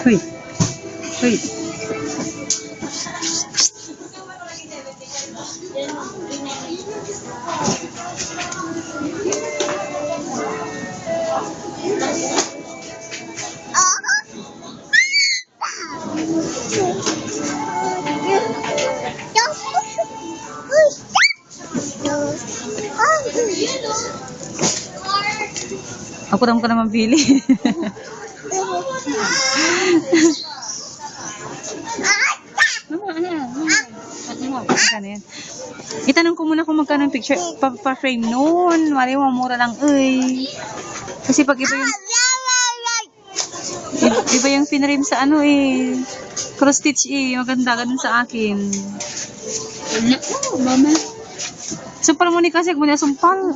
Uy. Uy. Ako naman ka naman pili. Itanong ko muna kung magkano yung picture pa-frame noon. Mali mo, mura lang. Uy. Kasi pag iba yung pinrame sa ano eh. Cross stitch eh. Maganda ganun sa akin. Mama. Sumpal mo ni kasi kung sumpal.